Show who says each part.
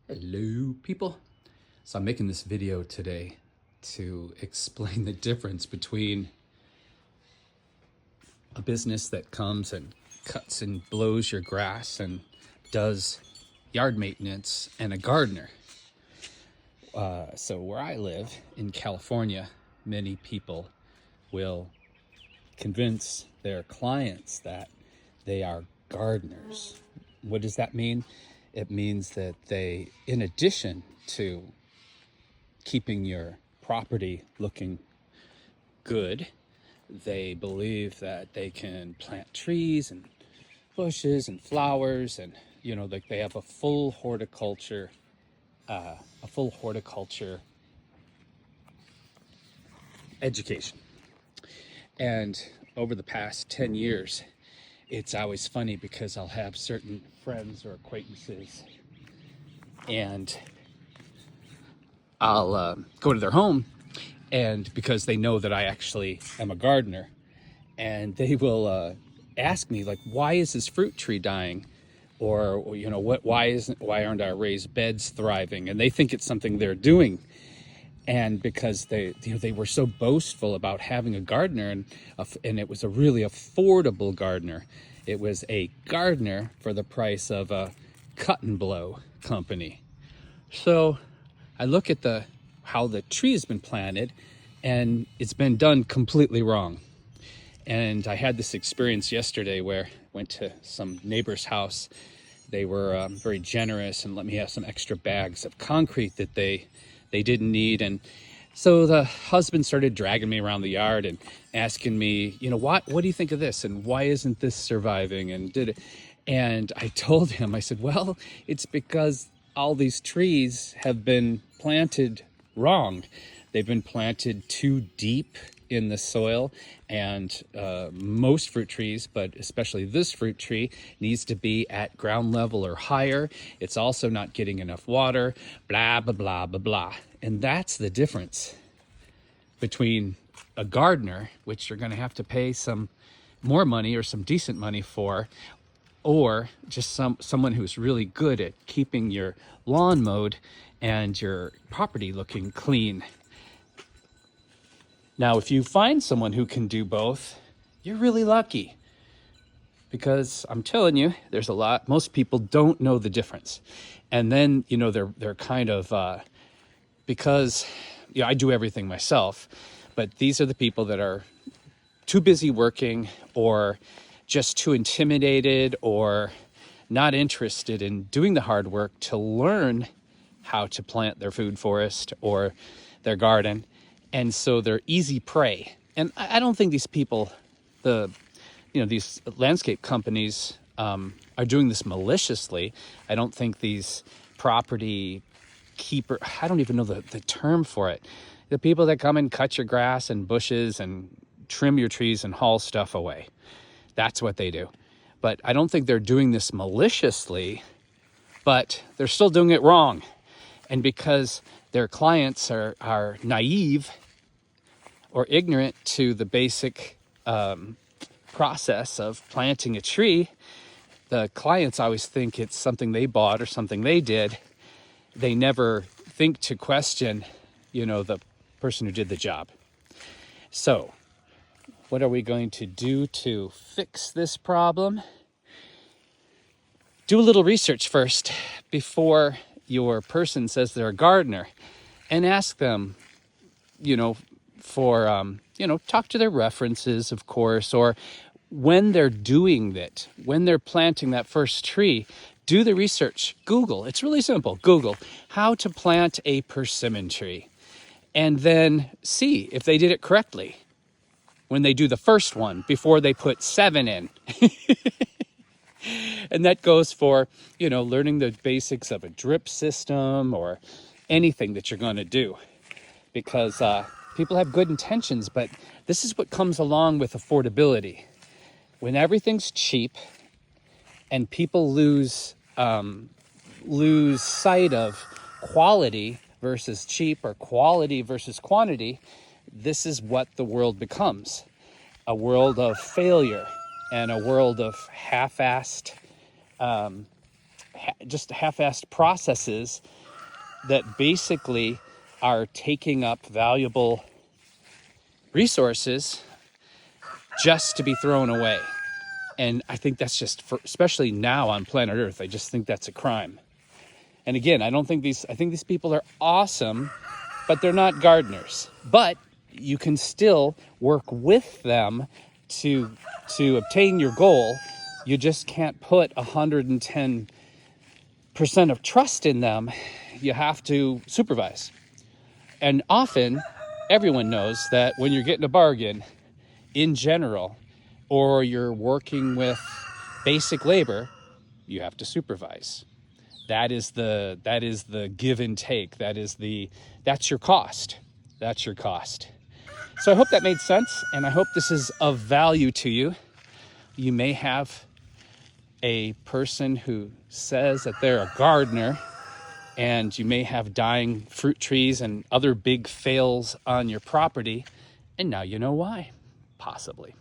Speaker 1: Hello, people. So I'm making this video today to explain the difference between a business that comes and cuts and blows your grass and does yard maintenance and a gardener. So where I live in California, many people will convince their clients that they are gardeners. What does that mean? It means that they, in addition to keeping your property looking good, they believe that they can plant trees and bushes and flowers, and like they have a full horticulture education. And over the past 10 years, it's always funny because I'll have certain friends or acquaintances and I'll go to their home, and because they know that I actually am a gardener, and they will ask me, like, why is this fruit tree dying? Or why aren't our raised beds thriving? And they think it's something they're doing. And because they were so boastful about having a gardener, and it was a really affordable gardener. It was a gardener for the price of a cut and blow company. So I look at how the tree has been planted, and it's been done completely wrong. And I had this experience yesterday where I went to some neighbor's house. They were very generous and let me have some extra bags of concrete that they didn't need. And so the husband started dragging me around the yard and asking me, what do you think of this? And why isn't this surviving? And I told him, I said, well, it's because all these trees have been planted wrong. They've been planted too deep in the soil, and most fruit trees, but especially this fruit tree, needs to be at ground level or higher. It's also not getting enough water, blah, blah, blah, blah, blah. And that's the difference between a gardener, which you're going to have to pay some more money or some decent money for, or just someone who's really good at keeping your lawn mowed and your property looking clean. Now, if you find someone who can do both, you're really lucky, because I'm telling you, there's most people don't know the difference. And then, they're kind of, because, I do everything myself, but these are the people that are too busy working, or just too intimidated, or not interested in doing the hard work to learn how to plant their food forest or their garden. And so they're easy prey. And I don't think these people, these landscape companies are doing this maliciously. I don't think these property I don't even know the term for it. The people that come and cut your grass and bushes and trim your trees and haul stuff away. That's what they do. But I don't think they're doing this maliciously, but they're still doing it wrong. And because their clients are naive or ignorant to the basic process of planting a tree, the clients always think it's something they bought or something they did. They never think to question, the person who did the job. So, what are we going to do to fix this problem? Do a little research first before your person says they're a gardener, and ask them, talk to their references, of course, or when they're doing it, when they're planting that first tree, do the research. Google. It's really simple. Google how to plant a persimmon tree, and then see if they did it correctly when they do the first one before they put 7 in. And that goes for, learning the basics of a drip system or anything that you're going to do, because people have good intentions, but this is what comes along with affordability. When everything's cheap and people lose sight of quality versus cheap, or quality versus quantity, this is what the world becomes. A world of failure and a world of half-assed just half-assed processes that basically are taking up valuable resources just to be thrown away. And I think that's just, especially now on planet Earth, I just think that's a crime. And again, I think these people are awesome, but they're not gardeners. But you can still work with them to obtain your goal. You just can't put 110% of trust in them. You have to supervise. And often, everyone knows that when you're getting a bargain, in general, or you're working with basic labor, you have to supervise. That is the give and take. That's your cost. That's your cost. So I hope that made sense, and I hope this is of value to you. You may have a person who says that they're a gardener, and you may have dying fruit trees and other big fails on your property, and now you know why, possibly.